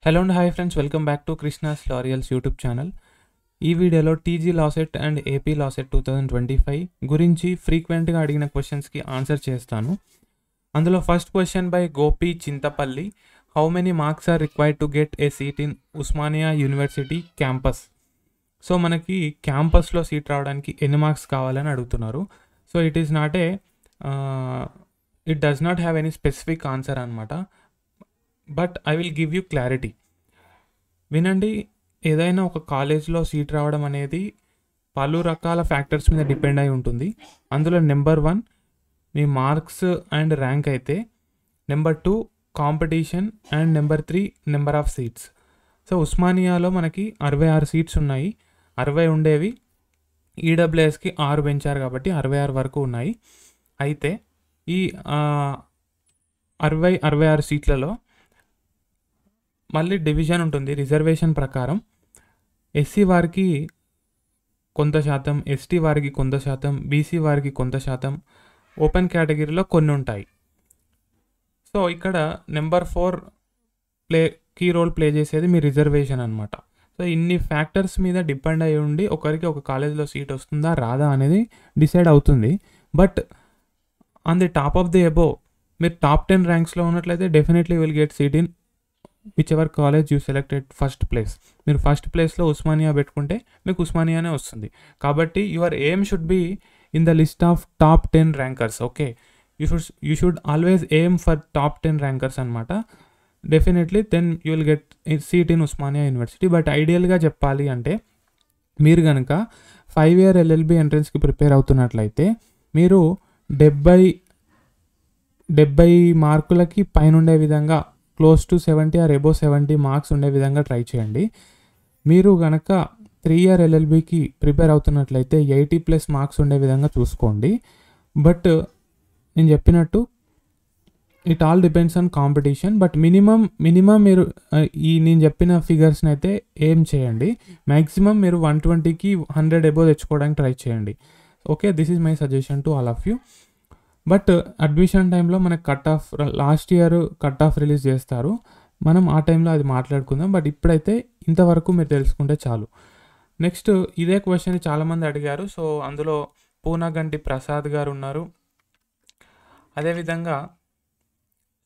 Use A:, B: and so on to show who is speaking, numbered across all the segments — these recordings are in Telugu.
A: Hello and hi friends, welcome back to Krishna's laurels YouTube channel. ఈ వీడియోలో TG LAWCET and AP LAWCET 2025 గురించి ఫ్రీక్వెంట్గా అడిగిన క్వశ్చన్స్కి ఆన్సర్ చేస్తాను. అందులో first question by Gopi Chintapalli, how many marks are required to get a seat in Osmania university campus. So మనకి క్యాంపస్లో సీట్ రావడానికి ఎన్ని మార్క్స్ కావాలని అడుగుతున్నారు. So it is not it does not have any specific answer అనమాట. But I will give you clarity. వినండి, ఏదైనా ఒక కాలేజ్లో సీట్ రావడం అనేది పలు రకాల ఫ్యాక్టర్స్ మీద డిపెండ్ అయి ఉంటుంది. అందులో నెంబర్ 1 మీ మార్క్స్ అండ్ ర్యాంక్ అయితే, number 2 competition, and number 3 number of seats. So ఉస్మానియాలో మనకి 66 సీట్స్ ఉన్నాయి. 60 ఉండేవి, ఈడబ్ల్యూఎస్కి 6 పెంచారు కాబట్టి 66 వరకు ఉన్నాయి. అయితే ఈ 66 సీట్లలో మళ్ళీ డివిజన్ ఉంటుంది. రిజర్వేషన్ ప్రకారం ఎస్సీ వారికి కొంత శాతం, ఎస్టీ వారికి కొంత శాతం, బీసీ వారికి కొంత శాతం, ఓపెన్ కేటగిరీలో కొన్ని ఉంటాయి. సో ఇక్కడ నెంబర్ 4 కీ రోల్ ప్లే చేసేది మీ రిజర్వేషన్ అనమాట. సో ఇన్ని ఫ్యాక్టర్స్ మీద డిపెండ్ అయి ఉండి ఒకరికి ఒక కాలేజ్లో సీట్ వస్తుందా రాదా అనేది డిసైడ్ అవుతుంది. But on the top of the above మీరు టాప్ 10 ర్యాంక్స్లో ఉన్నట్లయితే definitely will get seat in whichever college you selected first place. మీరు ఫస్ట్ ప్లేస్లో ఉస్మానియా పెట్టుకుంటే మీకు ఉస్మానియానే వస్తుంది. కాబట్టి your aim should be in the list of top 10 rankers. Okay, you should always aim for top 10 rankers అనమాట. Definitely then you will get seat in Osmania university. But ఐడియల్గా చెప్పాలి అంటే మీరు కనుక 5 year LLB ఎంట్రన్స్కి ప్రిపేర్ అవుతున్నట్లయితే మీరు 70 మార్కులకి పైన ఉండే విధంగా, close to 70 or above 70 marks ఉండే విధంగా ట్రై చేయండి. మీరు కనుక 3 year LLBకి ప్రిపేర్ అవుతున్నట్లయితే 80+ మార్క్స్ ఉండే విధంగా చూసుకోండి. బట్ నేను చెప్పినట్టు it all depends on competition. But minimum మీరు నేను చెప్పిన ఫిగర్స్ని అయితే ఏం చేయండి. మ్యాక్సిమం మీరు 120కి 100 అబోవ్ తెచ్చుకోవడానికి ట్రై చేయండి. Okay, this is my suggestion to all of you. But admission టైంలో మనకు last year cut off release చేస్తారు. మనం ఆ టైంలో అది మాట్లాడుకుందాం. బట్ ఇప్పుడైతే ఇంతవరకు మీరు తెలుసుకుంటే చాలు. నెక్స్ట్ ఇదే క్వశ్చన్ చాలామంది అడిగారు. సో అందులో పూనగంటి ప్రసాద్ గారు ఉన్నారు, అదేవిధంగా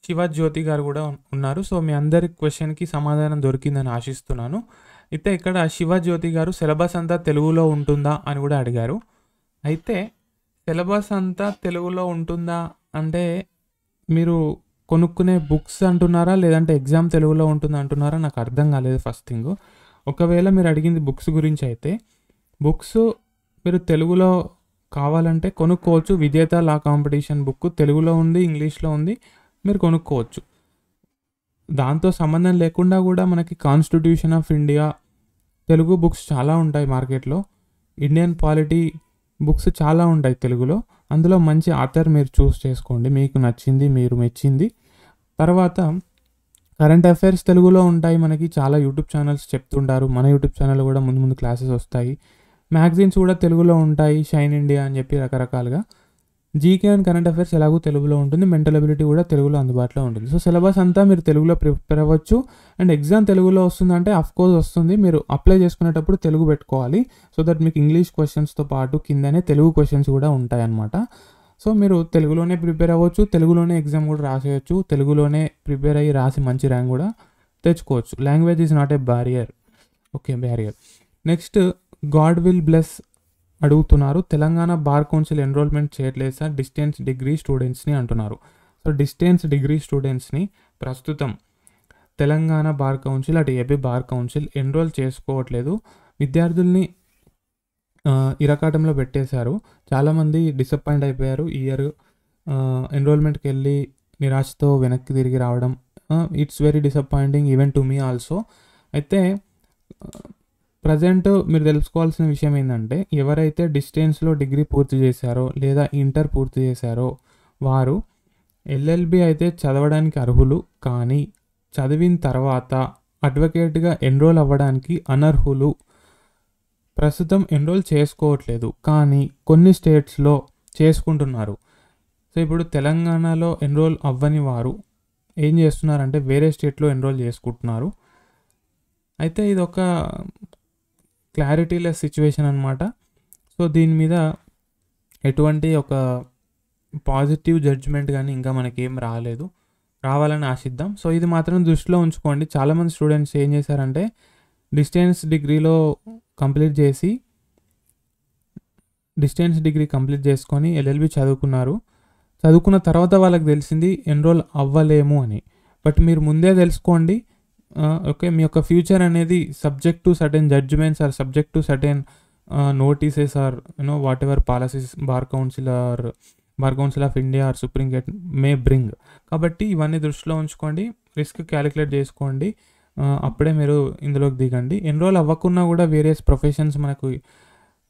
A: శివజ్యోతి గారు కూడా ఉన్నారు. సో మీ అందరి క్వశ్చన్కి సమాధానం దొరికిందని ఆశిస్తున్నాను. అయితే ఇక్కడ శివజ్యోతి గారు సిలబస్ అంతా తెలుగులో ఉంటుందా అని కూడా అడిగారు. అయితే సిలబస్ అంతా తెలుగులో ఉంటుందా అంటే మీరు కొనుక్కునే బుక్స్ అంటున్నారా, లేదంటే ఎగ్జామ్ తెలుగులో ఉంటుందా అంటున్నారా, నాకు అర్థం కాలేదు ఫస్ట్ థింగ్. ఒకవేళ మీరు అడిగింది బుక్స్ గురించి అయితే, బుక్స్ మీరు తెలుగులో కావాలంటే కొనుక్కోవచ్చు. విజేత లా కాంపిటీషన్ బుక్ తెలుగులో ఉంది, ఇంగ్లీష్లో ఉంది, మీరు కొనుక్కోవచ్చు. దాంతో సంబంధం లేకుండా కూడా మనకి constitution of India Telugu books చాలా ఉంటాయి మార్కెట్లో. ఇండియన్ పాలిటీ బుక్స్ చాలా ఉంటాయి తెలుగులో. అందులో మంచి ఆథర్ మీరు చూస్ చేసుకోండి, మీకు నచ్చింది, మీరు మెచ్చింది. తర్వాత కరెంట్ అఫైర్స్ తెలుగులో ఉంటాయి. మనకి చాలా యూట్యూబ్ ఛానల్స్ చెప్తుంటారు. మన యూట్యూబ్ ఛానల్లో కూడా ముందు క్లాసెస్ వస్తాయి. మ్యాగజైన్స్ కూడా తెలుగులో ఉంటాయి, షైన్ ఇండియా అని చెప్పి రకరకాలుగా. జీకే అండ్ కరెంట్ అఫైర్స్ ఎలాగో తెలుగులో ఉంటుంది, మెంటల్ అబిలిటీ కూడా తెలుగులో అందుబాటులో ఉంటుంది. సో సిలబస్ అంతా మీరు తెలుగులో ప్రిపేర్ అవ్వచ్చు. అండ్ ఎగ్జామ్ తెలుగులో వస్తుందంటే అఫ్కోర్స్ వస్తుంది. మీరు అప్లై చేసుకునేటప్పుడు తెలుగు పెట్టుకోవాలి. సో దట్ మీకు ఇంగ్లీష్ క్వశ్చన్స్తో పాటు కిందనే తెలుగు క్వశ్చన్స్ కూడా ఉంటాయన్నమాట. సో మీరు తెలుగులోనే ప్రిపేర్ అవ్వచ్చు, తెలుగులోనే ఎగ్జామ్ కూడా రాసేయచ్చు, తెలుగులోనే ప్రిపేర్ అయ్యి రాసి మంచి ర్యాంక్ కూడా తెచ్చుకోవచ్చు. Language is not a barrier. Okay, barrier. Next God will bless అడుగుతున్నారు, తెలంగాణ బార్ కౌన్సిల్ ఎన్రోల్మెంట్ చేయట్లేదు సార్ డిస్టెన్స్ డిగ్రీ స్టూడెంట్స్ని అంటున్నారు. సో డిస్టెన్స్ డిగ్రీ స్టూడెంట్స్ని ప్రస్తుతం తెలంగాణ బార్ కౌన్సిల్, అటు ఏపీ బార్ కౌన్సిల్ ఎన్రోల్ చేసుకోవట్లేదు. విద్యార్థుల్ని ఇరకాటంలో పెట్టేశారు. చాలామంది డిసప్పాయింట్ అయిపోయారు. ఈ ఇయర్ ఎన్రోల్మెంట్కి వెళ్ళి నిరాశతో వెనక్కి తిరిగి రావడం, it's very disappointing even to me also. అయితే ప్రజెంట్ మీరు తెలుసుకోవాల్సిన విషయం ఏంటంటే, ఎవరైతే డిస్టెన్స్లో డిగ్రీ పూర్తి చేశారో లేదా ఇంటర్ పూర్తి చేశారో వారు LLB అయితే చదవడానికి అర్హులు. కానీ చదివిన తర్వాత అడ్వకేట్గా ఎన్రోల్ అవ్వడానికి అనర్హులు. ప్రస్తుతం ఎన్రోల్ చేసుకోవట్లేదు, కానీ కొన్ని స్టేట్స్లో చేసుకుంటున్నారు. సో ఇప్పుడు తెలంగాణలో ఎన్రోల్ అవ్వని వారు ఏం చేస్తున్నారంటే వేరే స్టేట్లో ఎన్రోల్ చేసుకుంటున్నారు. అయితే ఇది ఒక క్లారిటీ లెస్ సిచ్యువేషన్ అనమాట. సో దీని మీద ఎటువంటి ఒక పాజిటివ్ జడ్జ్మెంట్ కానీ ఇంకా మనకేం రాలేదు, రావాలని ఆశిద్దాం. సో ఇది మాత్రం దృష్టిలో ఉంచుకోండి. చాలామంది స్టూడెంట్స్ ఏం చేశారంటే డిస్టెన్స్ డిగ్రీ కంప్లీట్ చేసుకొని ఎల్ఎల్బి చదువుకున్నారు. చదువుకున్న తర్వాత వాళ్ళకి తెలిసింది ఎన్రోల్ అవ్వలేము అని. బట్ మీరు ముందే తెలుసుకోండి, ఓకే, మీ యొక్క ఫ్యూచర్ అనేది subject to certain judgements or subject to certain notices or whatever policies bar council of India or Supreme Court may bring. కాబట్టి ఇవన్నీ దృష్టిలో ఉంచుకోండి, రిస్క్ క్యాలిక్యులేట్ చేసుకోండి, అప్పుడే మీరు ఇందులోకి దిగండి. ఎన్రోల్ అవ్వకున్నా కూడా వేరియస్ ప్రొఫెషన్స్ మనకు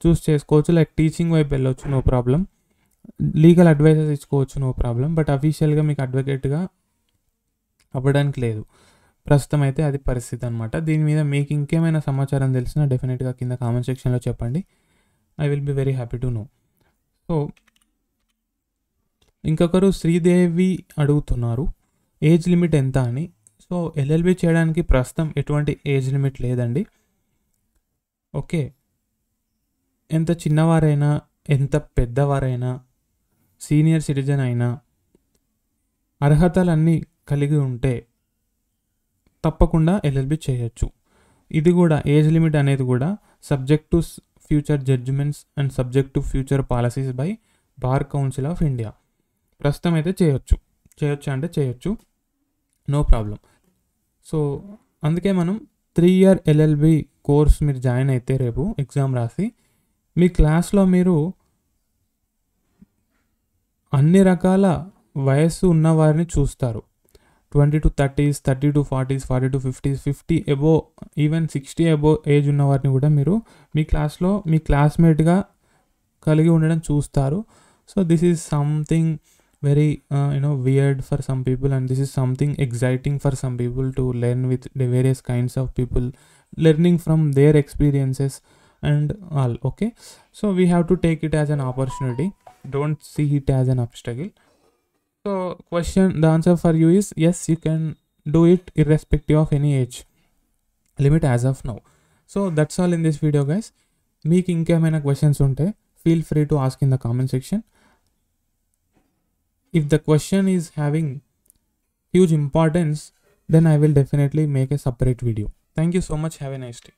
A: చూస్ చేసుకోవచ్చు. లైక్ టీచింగ్ వైపు వెళ్ళొచ్చు, నో ప్రాబ్లం. లీగల్ అడ్వైజెస్ ఇచ్చుకోవచ్చు, నో ప్రాబ్లం. బట్ అఫీషియల్గా మీకు అడ్వకేట్గా అవ్వడానికి లేదు ప్రస్తుతం అయితే, అది పరిస్థితి అనమాట. దీని మీద మీకు ఇంకేమైనా సమాచారం తెలిసినా డెఫినెట్గా కింద కామెంట్ సెక్షన్లో చెప్పండి. I will be very happy to know. So ఇంకొకరు శ్రీదేవి అడుగుతున్నారు ఏజ్ లిమిట్ ఎంత అని. సో ఎల్ఎల్బి చేయడానికి ప్రస్తుతం ఎటువంటి ఏజ్ లిమిట్ లేదండి. ఓకే, ఎంత చిన్నవారైనా ఎంత పెద్దవారైనా సీనియర్ సిటిజన్ అయినా అర్హతలన్నీ కలిగి ఉంటే తప్పకుండా ఎల్ఎల్బి చేయొచ్చు. ఇది కూడా ఏజ్ లిమిట్ అనేది కూడా subject to future judgements and subject to future policies by Bar Council of India. ప్రస్తుతం అయితే చేయొచ్చు, నో ప్రాబ్లం. సో అందుకే మనం 3 year ఎల్ఎల్బి కోర్స్ మీరు జాయిన్ అయితే రేపు ఎగ్జామ్ రాసి మీ క్లాస్లో మీరు అన్ని రకాల వయస్సు ఉన్నవారిని చూస్తారు. 20 to 30s, 30 to 40s, 40 to 50s, 50 above, even 60 above age ఉన్నవారిని కూడా మీరు మీ క్లాస్లో మీ క్లాస్మేట్గా కలిగి ఉండడం చూస్తారు. So this is something very weird for some people, and this is something exciting for some people to learn with the various kinds of people, learning from their experiences and all. Okay, so we have to take it as an opportunity, don't see it as an obstacle. So the answer for you is yes, you can do it irrespective of any age limit as of now. So that's all in this video, guys. Meeku inkemayna questions unte feel free to ask in the comment section. If the question is having huge importance, then I will definitely make a separate video. Thank you so much. Have a nice day.